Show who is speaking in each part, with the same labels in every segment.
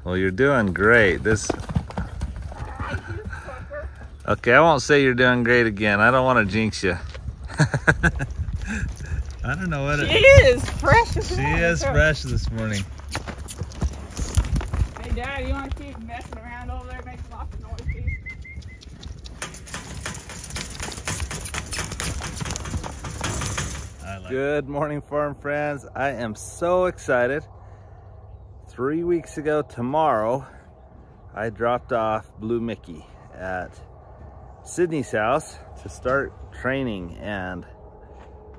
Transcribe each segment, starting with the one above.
Speaker 1: Well, you're doing great. Okay, I won't say you're doing great again. I don't want to jinx you. I don't know what
Speaker 2: She is fresh this
Speaker 1: She
Speaker 2: morning.
Speaker 1: is fresh this morning.
Speaker 2: Hey, Dad, you want to keep messing around over there, making lots of noise, please?
Speaker 1: Good morning, farm friends. I am so excited. 3 weeks ago tomorrow, I dropped off Blue Mickey at Sydney's house to start training, and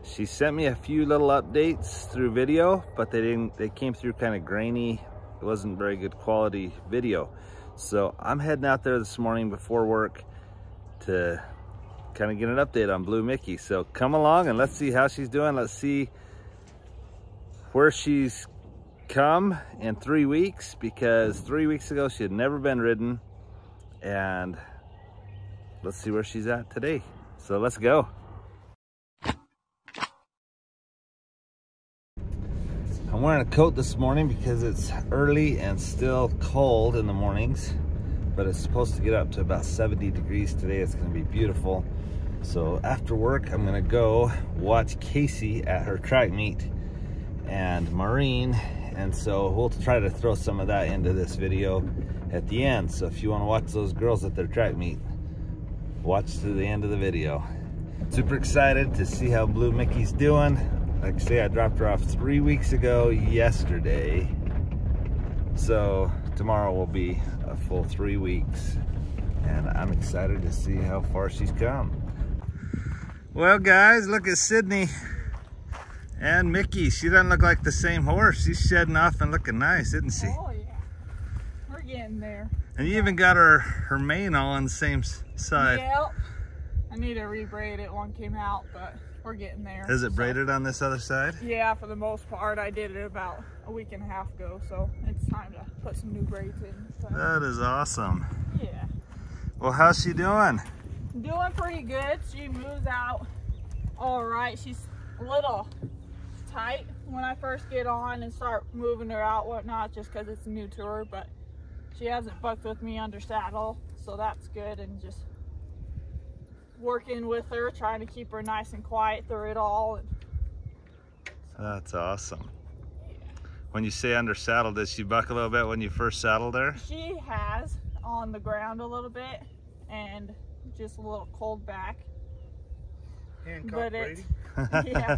Speaker 1: she sent me a few little updates through video, but they came through kind of grainy. It wasn't very good quality video. So I'm heading out there this morning before work to kind of get an update on Blue Mickey. So come along and let's see how she's doing. Let's see where she's come in 3 weeks, because 3 weeks ago she had never been ridden, and let's see where she's at today. So let's go. I'm wearing a coat this morning because it's early and still cold in the mornings, but it's supposed to get up to about 70 degrees today. It's going to be beautiful. So after work, I'm going to go watch Casey at her track meet and Maureen, and so we'll try to throw some of that into this video at the end. So if you want to watch those girls at their track meet, watch to the end of the video. Super excited to see how Blue Mickey's doing. Like I say, I dropped her off 3 weeks ago yesterday. So tomorrow will be a full 3 weeks, and I'm excited to see how far she's come. Well guys, look at Sydney and Mickey. She doesn't look like the same horse. She's shedding off and looking nice, isn't she?
Speaker 2: Oh yeah, we're getting there.
Speaker 1: And you even got her mane all on the same side.
Speaker 2: Yep. I need to rebraid it. One came out, but we're getting there.
Speaker 1: Is it braided on this other side?
Speaker 2: Yeah, for the most part. I did it about a week and a half ago, so it's time to put some new braids in. So.
Speaker 1: That is awesome.
Speaker 2: Yeah.
Speaker 1: Well, how's she doing?
Speaker 2: Doing pretty good. She moves out all right. She's a little tight when I first get on and start moving her out, whatnot, just because it's new to her, but she hasn't bucked with me under saddle, so that's good. And just working with her, trying to keep her nice and quiet through it all.
Speaker 1: That's awesome. Yeah. When you say under saddle, did she buck a little bit when you first saddled her?
Speaker 2: She has, on the ground a little bit, and just a little cold back.
Speaker 3: Hancock Brady.
Speaker 2: Yeah.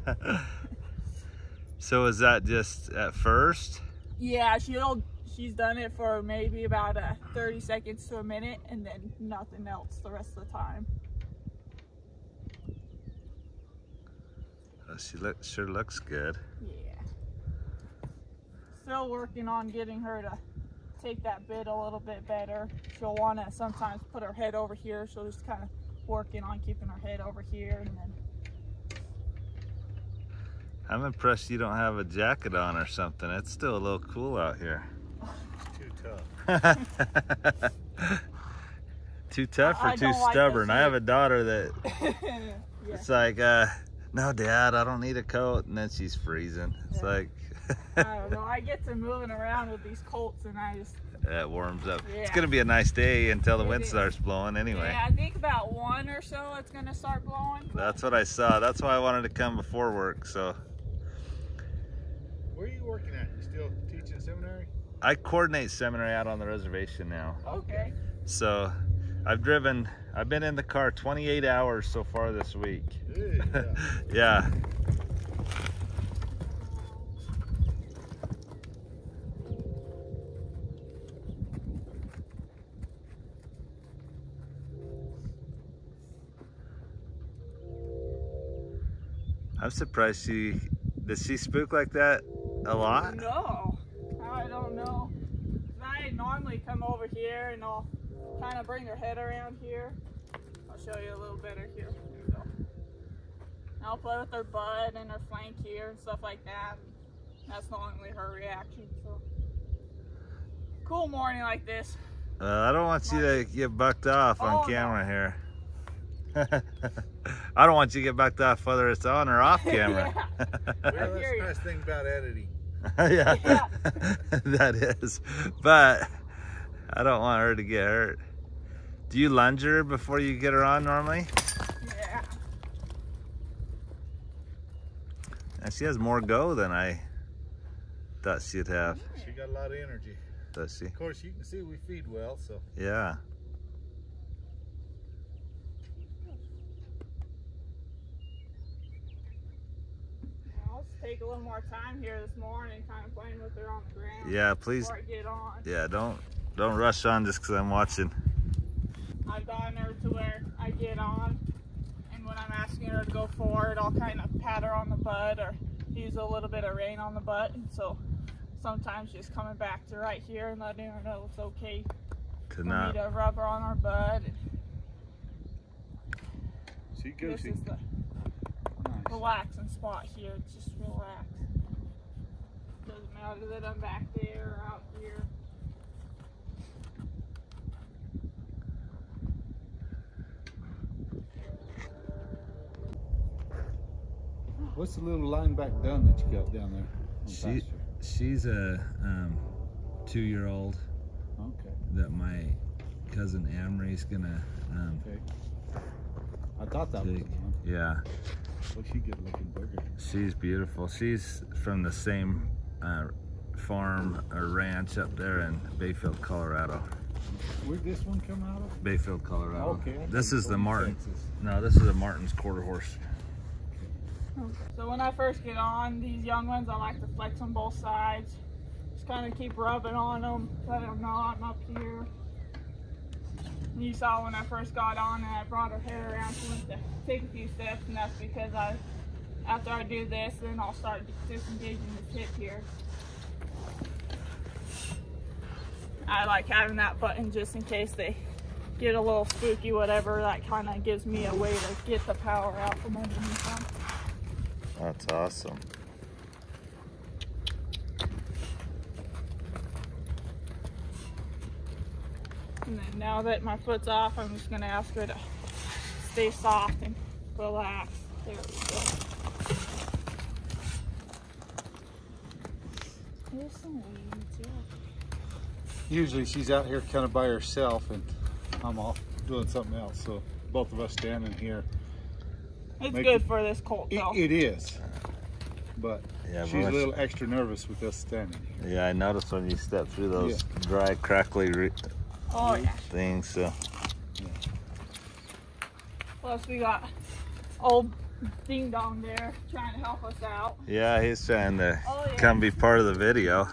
Speaker 1: So is that just at first?
Speaker 2: Yeah, she's done it for maybe about 30 seconds to a minute, and then nothing else the rest of the time.
Speaker 1: She sure looks good.
Speaker 2: Yeah. Still working on getting her to take that bit a little bit better. She'll want to sometimes put her head over here, so just kind of working on keeping her head over here. And then
Speaker 1: I'm impressed you don't have a jacket on or something. It's still a little cool out here.
Speaker 3: Too tough.
Speaker 1: Too tough or too stubborn? I have a daughter that
Speaker 2: yeah.
Speaker 1: It's like, no Dad, I don't need a coat, and then she's freezing. It's like
Speaker 2: I don't know, I get to moving around with these colts and I just
Speaker 1: it warms up.
Speaker 2: Yeah.
Speaker 1: It's gonna be a nice day until the wind starts blowing anyway.
Speaker 2: Yeah, I think about 1 or so it's gonna start blowing.
Speaker 1: That's what I saw. That's why I wanted to come before work. So
Speaker 3: where are you working at? You still teaching seminary?
Speaker 1: I coordinate seminary out on the reservation now.
Speaker 2: Okay.
Speaker 1: So I've been in the car 28 hours so far this week.
Speaker 3: Yeah.
Speaker 1: Yeah. I'm surprised does she spook like that a lot?
Speaker 2: No, I don't know. I normally come over here and I'll kind of bring her head around here. I'll show you a little better here. Here we go. And I'll play with her butt and her flank here and stuff like that. That's normally her reaction. So cool morning like this.
Speaker 1: I don't want you to get bucked off on camera here. I don't want you to get bucked off whether it's on or off camera.
Speaker 3: Well, that's the nice thing about editing.
Speaker 1: Yeah, that is. But I don't want her to get hurt. Do you lunge her before you get her on normally?
Speaker 2: Yeah.
Speaker 1: And she has more go than I thought she'd have.
Speaker 3: She got a lot of energy.
Speaker 1: Does she?
Speaker 3: Of course, you can see we feed well, so.
Speaker 1: Yeah.
Speaker 2: I'll just take a little more time here this morning, kind of playing with her on the ground.
Speaker 1: Yeah, please.
Speaker 2: Before I get on.
Speaker 1: Yeah, don't rush on just because I'm watching.
Speaker 2: I've gotten her to where I get on, and when I'm asking her to go forward, I'll kind of pat her on the butt or use a little bit of rein on the butt. And so sometimes just coming back to right here and letting her know it's okay for me to rub her on her butt. And
Speaker 3: She goes.
Speaker 2: this is the relaxing spot here. It's just relax. Doesn't matter that I'm back there or out here.
Speaker 4: What's the little line back dun that you got down there?
Speaker 1: She's a 2-year-old
Speaker 4: Okay.
Speaker 1: that my cousin Amory's gonna
Speaker 4: Okay. I thought that was the
Speaker 1: take.
Speaker 4: one.
Speaker 1: Yeah,
Speaker 4: Well, she good looking burger.
Speaker 1: she's beautiful. She's from the same farm or ranch up there in Bayfield, Colorado.
Speaker 4: Where'd this one come out of?
Speaker 1: Bayfield, Colorado.
Speaker 4: Okay. I
Speaker 1: This
Speaker 4: thought
Speaker 1: is the
Speaker 4: from
Speaker 1: Martin.
Speaker 4: Texas.
Speaker 1: No, this is a Martin's quarter horse.
Speaker 2: So when I first get on these young ones, I like to flex on both sides. Just kind of keep rubbing on them, let them know I'm up here. And you saw when I first got on and I brought her head around, she went to take a few steps, and that's because after I do this, then I'll start disengaging the hip here. I like having that button just in case they get a little spooky, whatever. That kind of gives me a way to get the power out from underneath them.
Speaker 1: That's awesome.
Speaker 2: And then now that my foot's off, I'm just gonna ask her to stay soft and relax. There we go. There's some weeds, yeah.
Speaker 4: Usually she's out here kind of by herself and I'm off doing something else. So both of us standing here.
Speaker 2: It's
Speaker 4: Make
Speaker 2: good
Speaker 4: it-
Speaker 2: for this colt though.
Speaker 4: It is. But
Speaker 1: Yeah,
Speaker 4: she's a little extra nervous with us standing here.
Speaker 1: Yeah, I noticed when you step through those dry, crackly
Speaker 2: Oh yeah.
Speaker 1: things. So
Speaker 2: Plus we got old Ding Dong there trying to help us out.
Speaker 1: yeah, he's trying to
Speaker 2: Oh, yeah.
Speaker 1: come be part of the video.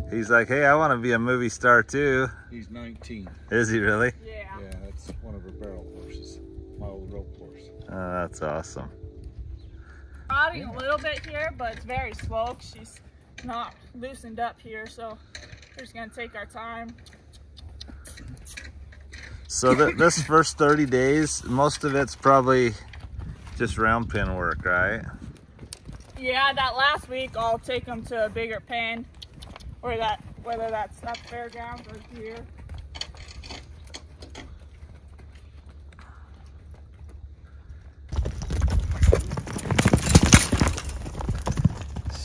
Speaker 1: He's like, hey, I want to be a movie star too.
Speaker 4: He's 19.
Speaker 1: Is he really?
Speaker 2: Yeah.
Speaker 4: Yeah, that's one of her barrel horses. My old rope horse.
Speaker 1: Oh, that's awesome.
Speaker 2: Trotting a little bit here, but it's very slow 'cause she's not loosened up here, so we're just gonna take our time.
Speaker 1: So this first 30 days, most of it's probably just round pin work, right?
Speaker 2: Yeah, that last week I'll take them to a bigger pen, or whether that's up fairgrounds or here.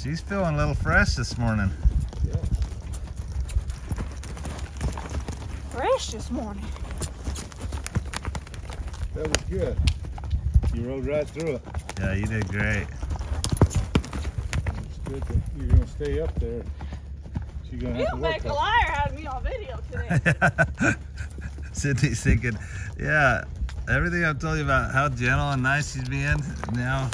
Speaker 1: She's feeling a little fresh this morning.
Speaker 4: Yeah.
Speaker 2: Fresh this morning.
Speaker 4: That was good. You rode right through it.
Speaker 1: Yeah, you did great.
Speaker 4: It's good that you're gonna stay up there. She's gonna
Speaker 2: You
Speaker 4: have to work
Speaker 2: make a
Speaker 4: on it.
Speaker 2: liar had me on video today.
Speaker 1: Sydney's thinking, yeah, everything I've told you about how gentle and nice she's being, now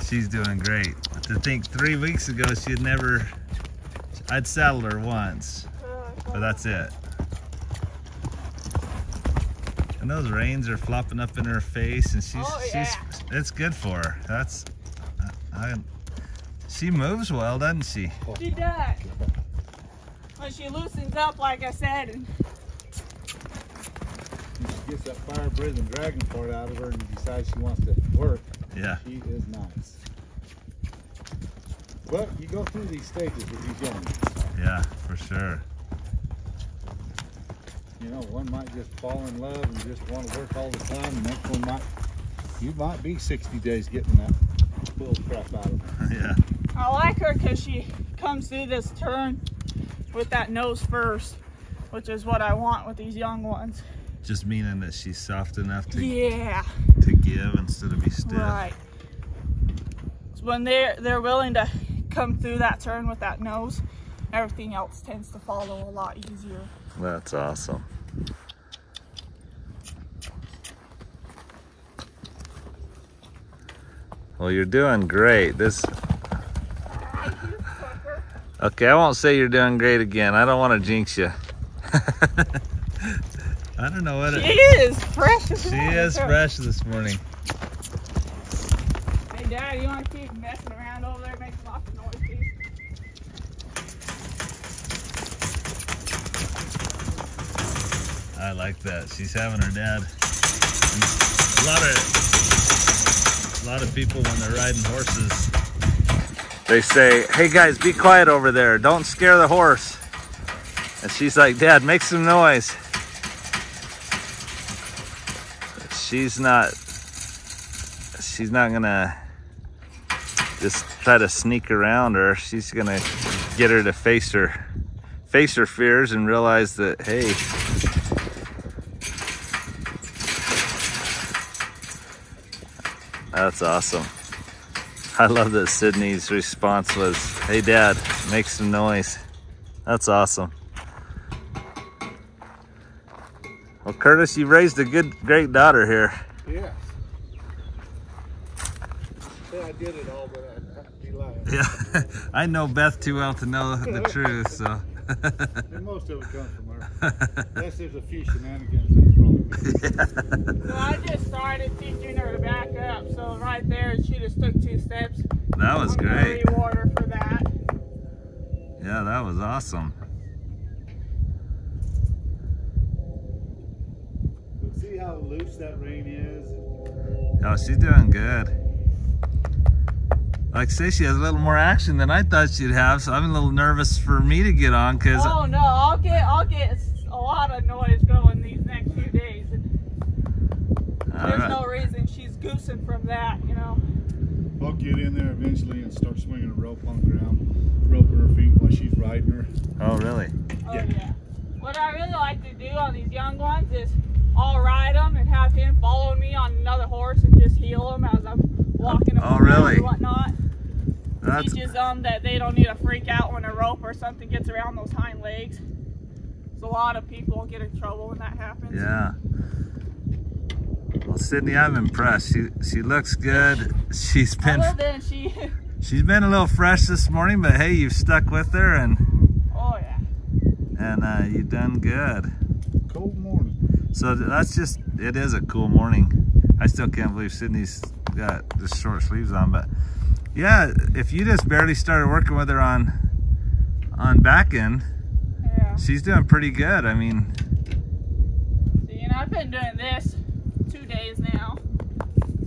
Speaker 1: she's doing great. To think 3 weeks ago she'd never, I'd saddled her once, but that's it. And those reins are flopping up in her face, and it's good for her. That's, she moves well, doesn't she?
Speaker 2: She does. When she loosens up, like I said, and
Speaker 4: She gets that fire breathing dragon part out of her and decides she wants to work.
Speaker 1: Yeah.
Speaker 4: She is nice. But you go through these stages with these young ones.
Speaker 1: Yeah, for sure.
Speaker 4: You know, one might just fall in love and just want to work all the time. The next one you might be 60 days getting that bull crap out of her.
Speaker 1: Yeah.
Speaker 2: I like her because she comes through this turn with that nose first, which is what I want with these young ones.
Speaker 1: Just meaning that she's soft enough to give instead of be stiff.
Speaker 2: Right. So when they're willing to come through that turn with that nose, everything else tends to follow a lot easier.
Speaker 1: That's awesome. Well, you're doing great. Okay, I won't say you're doing great again. I don't want to jinx you. I don't know what
Speaker 2: She is fresh.
Speaker 1: She is fresh this morning.
Speaker 2: Hey, Dad, you want to keep messing around over there, making lots of noise, please?
Speaker 1: I like that. She's having her dad. A lot of people when they're riding horses, they say, "Hey guys, be quiet over there. Don't scare the horse." And she's like, "Dad, make some noise." She's not gonna just try to sneak around her. She's gonna get her to face her fears and realize that, hey, that's awesome. I love that Sydney's response was, "Hey Dad, make some noise." That's awesome. Well, Curtis, you raised a great daughter here.
Speaker 4: Yes. Yeah, I did it all, but I have to be lying.
Speaker 1: Yeah, I know Beth too well to know the truth, so.
Speaker 4: And most of it comes from her. Unless there's a few shenanigans, that's probably me.
Speaker 2: So I just started teaching her to back up. So right there, she just took 2 steps.
Speaker 1: That was
Speaker 2: I'm gonna
Speaker 1: great.
Speaker 2: reward her for that.
Speaker 1: Yeah, that was awesome.
Speaker 4: But see how loose that rein is?
Speaker 1: Oh, she's doing good. Like I say, she has a little more action than I thought she'd have, so I'm a little nervous for me to get on, because
Speaker 2: Oh no, I'll get a lot of noise going these next few days. There's no reason she's goosing from that, you know.
Speaker 4: I'll get in there eventually and start swinging a rope on the ground, roping her feet while she's riding her.
Speaker 1: Oh, really?
Speaker 2: Oh yeah. What I really like to do on these young ones is I'll ride them and have him follow me on another horse and just heel them as I'm walking them around
Speaker 1: really?
Speaker 2: and whatnot.
Speaker 1: That's,
Speaker 2: Teaches them that they don't need to freak out when a rope or something gets around those hind legs. So a lot of people get in trouble when that happens.
Speaker 1: yeah. Well, Sydney, I'm impressed. She looks good. She's been a little fresh this morning, but hey, you've stuck with her and you've done good.
Speaker 4: Cold morning.
Speaker 1: So that's just, it is a cool morning. I still can't believe Sydney's got just short sleeves on, but yeah, if you just barely started working with her on back-end,
Speaker 2: yeah,
Speaker 1: she's doing pretty good. I mean,
Speaker 2: see, and I've been doing this 2 days now.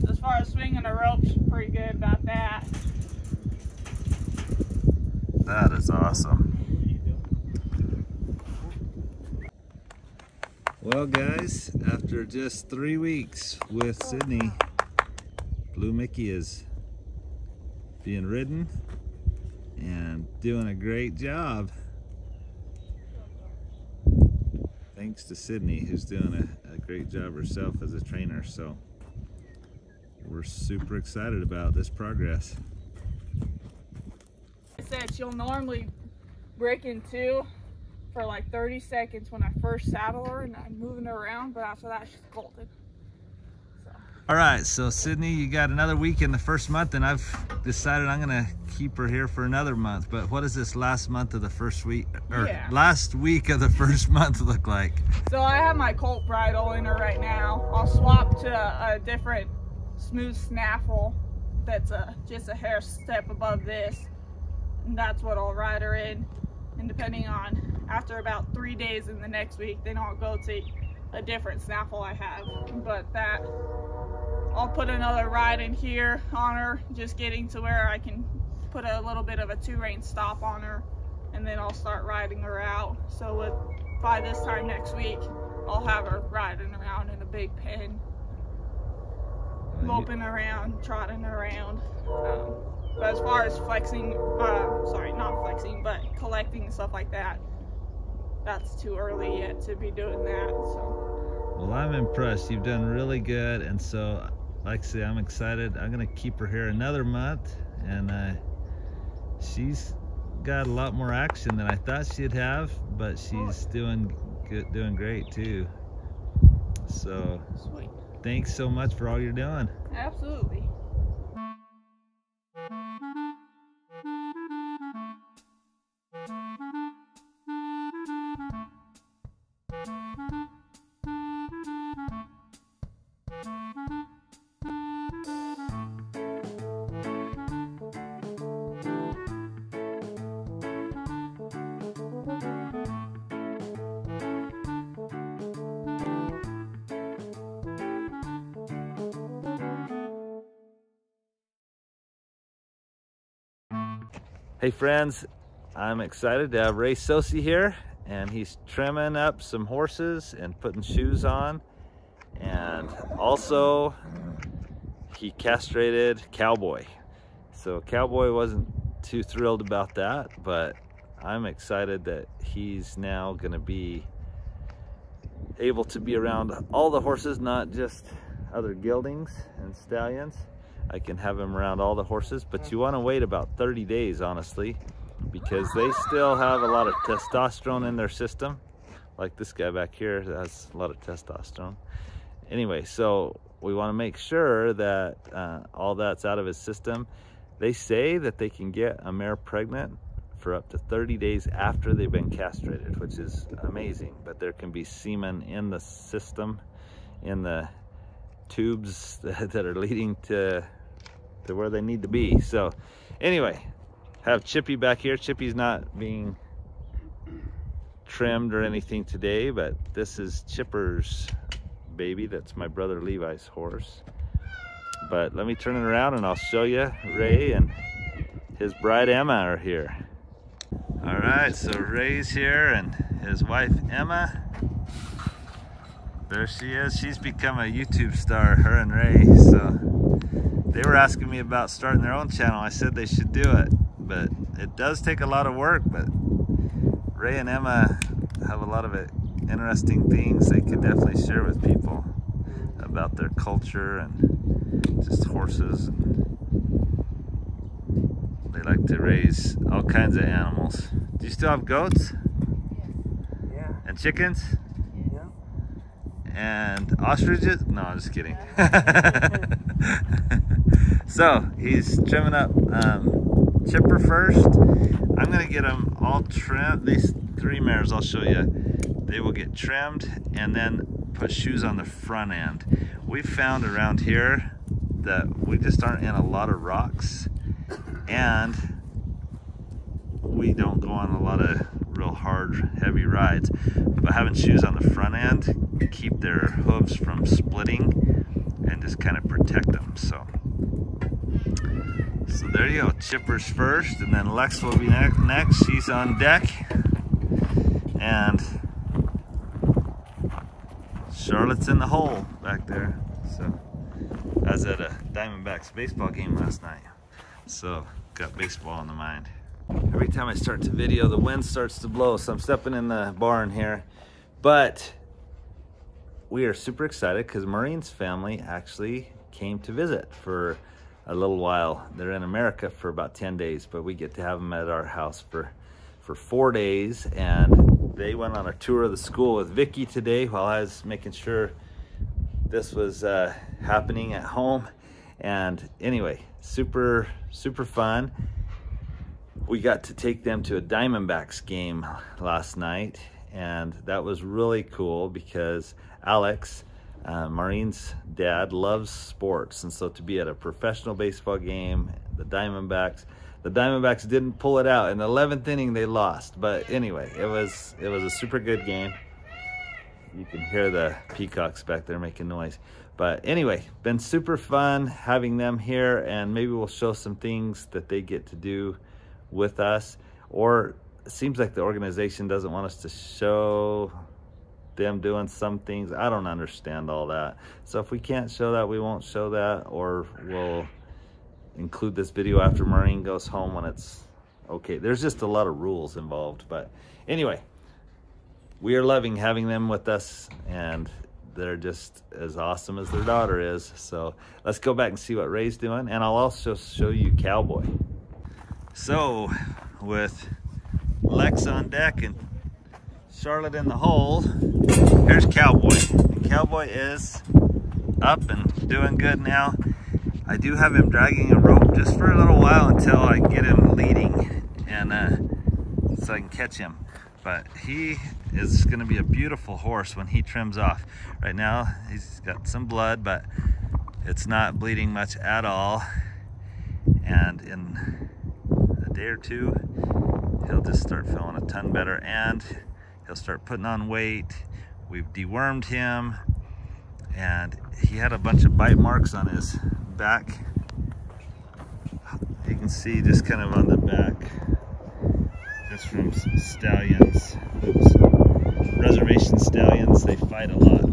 Speaker 2: As far as swinging the ropes, pretty good about that.
Speaker 1: that is awesome. Well, guys, after just 3 weeks with Sydney, Blue Mickey is being ridden and doing a great job. Thanks to Sydney, who's doing a great job herself as a trainer. So we're super excited about this progress.
Speaker 2: I said she'll normally break in 2 for like 30 seconds when I first saddle her and I'm moving her around, but after that she's golden. So.
Speaker 1: All right, so Sydney, you got another week in the first month, and I've decided I'm gonna keep her here for another month. But what does this last month of the first week, or last week of the first month look like?
Speaker 2: So I have my colt bridle in her right now. I'll swap to a different smooth snaffle that's just a hair step above this, and that's what I'll ride her in. And depending on, after about 3 days in the next week, then I'll go to a different snaffle I have. But that, I'll put another ride in here on her, just getting to where I can put a little bit of a 2-rein stop on her, and then I'll start riding her out. So by this time next week, I'll have her riding around in a big pen, loping around, trotting around. But as far as flexing, sorry, not flexing, but collecting and stuff like that, that's too early yet to be doing that. So.
Speaker 1: Well, I'm impressed. You've done really good, and so, like I say, I'm excited. I'm gonna keep her here another month, and she's got a lot more action than I thought she'd have, but she's doing good, doing great too. So,
Speaker 2: Sweet.
Speaker 1: Thanks so much for all you're doing.
Speaker 2: Absolutely.
Speaker 1: Hey friends, I'm excited to have Ray Sosi here, and he's trimming up some horses and putting shoes on, and also he castrated Cowboy. So Cowboy wasn't too thrilled about that, but I'm excited that he's now going to be able to be around all the horses, not just other geldings and stallions. I can have him around all the horses, but you want to wait about 30 days, honestly, because they still have a lot of testosterone in their system. Like this guy back here has a lot of testosterone. Anyway, so we want to make sure that all that's out of his system. They say that they can get a mare pregnant for up to 30 days after they've been castrated, which is amazing, but there can be semen in the system, in the tubes that are leading to where they need to be. So anyway, have Chippy back here. Chippy's not being trimmed or anything today, but this is Chipper's baby. That's my brother Levi's horse. But let me turn it around and I'll show you. Ray and his bride Emma are here. All right, so Ray's here and his wife Emma. There she is. She's become a YouTube star, her and Ray. So they were asking me about starting their own channel. I said they should do it, but it does take a lot of work. But Ray and Emma have a lot of interesting things they could definitely share with people about their culture and just horses. They like to raise all kinds of animals. Do you still have goats?
Speaker 5: Yeah.
Speaker 1: And chickens?
Speaker 5: Yeah.
Speaker 1: And ostriches? No, I'm just kidding. So he's trimming up Chipper first. I'm gonna get them all trimmed. These three mares I'll show you, they will get trimmed and then put shoes on the front end. We've found around here that we just aren't in a lot of rocks, and we don't go on a lot of real hard, heavy rides. But having shoes on the front end keep their hooves from splitting and just kind of protect them. So there you go. Chipper's first, and then Lex will be next. She's on deck, and Charlotte's in the hole back there. So I was at a Diamondbacks baseball game last night, so got baseball on the mind. Every time I start to video, the wind starts to blow, so I'm stepping in the barn here. But we are super excited because Maureen's family actually came to visit for a little while. They're in America for about 10 days, but we get to have them at our house for 4 days. And they went on a tour of the school with Vicky today while I was making sure this was happening at home. And anyway, super fun. We got to take them to a Diamondbacks game last night, and that was really cool because Alex, Maureen's dad, loves sports, and so to be at a professional baseball game, the Diamondbacks didn't pull it out. In the 11th inning they lost, but anyway, it was a super good game. You can hear the peacocks back there making noise. But anyway, been super fun having them here, and maybe we'll show some things that they get to do with us. Or it seems like the organization doesn't want us to show them doing some things. I don't understand all that. So if we can't show that, we won't show that, or we'll include this video after Maureen goes home when it's okay. There's just a lot of rules involved. But anyway, we are loving having them with us, and they're just as awesome as their daughter is. So let's go back and see what Ray's doing, and I'll also show you Cowboy. So with Lex on deck and Charlotte in the hole, here's Cowboy. And Cowboy is up and doing good now. I do have him dragging a rope just for a little while until I get him leading, and so I can catch him. But he is going to be a beautiful horse when he trims off. Right now he's got some blood, but it's not bleeding much at all, and in a day or two he'll just start feeling a ton better, and he'll start putting on weight. We've dewormed him, and he had a bunch of bite marks on his back. You can see just kind of on the back, just from stallions. Oops. Reservation stallions, they fight a lot.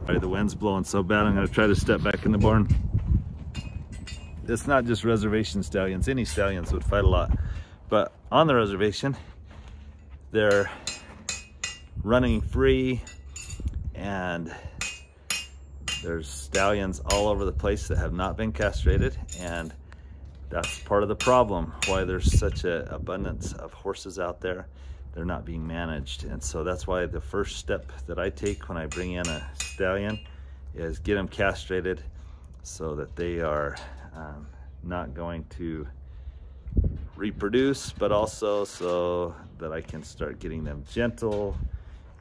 Speaker 1: Right, the wind's blowing so bad, I'm gonna try to step back in the barn. It's not just reservation stallions, any stallions would fight a lot. But on the reservation, they're running free, and there's stallions all over the place that have not been castrated, and that's part of the problem why there's such an abundance of horses out there. They're not being managed, and so that's why the first step that I take when I bring in a stallion is get them castrated so that they are not going to reproduce, but also so that I can start getting them gentle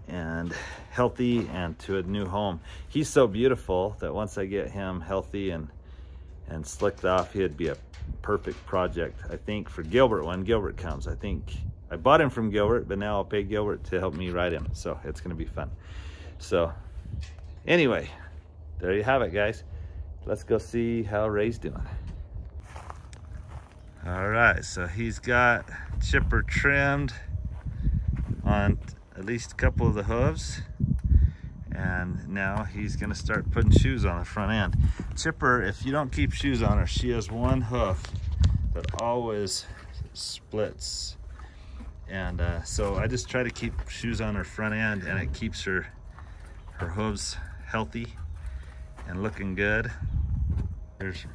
Speaker 1: and healthy and to a new home. He's so beautiful that once I get him healthy and slicked off, he'd be a perfect project, I think, for Gilbert when Gilbert comes. I think I bought him from Gilbert, but now I'll pay Gilbert to help me ride him, so it's gonna be fun. So anyway, there you have it, guys. Let's go see how Ray's doing. All right, so he's got Chipper trimmed on at least a couple of the hooves, and now he's gonna start putting shoes on the front end. Chipper, if you don't keep shoes on her, she has one hoof that always splits, and so I just try to keep shoes on her front end, and it keeps her hooves healthy and looking good. There's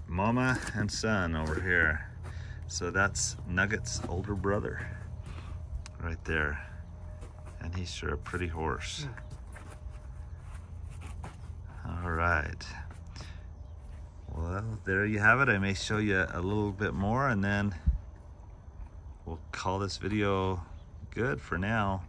Speaker 1: mama and son over here, so that's Nugget's older brother right there, and he's sure a pretty horse. All right, well, there you have it. I may show you a little bit more, and then we'll call this video good for now.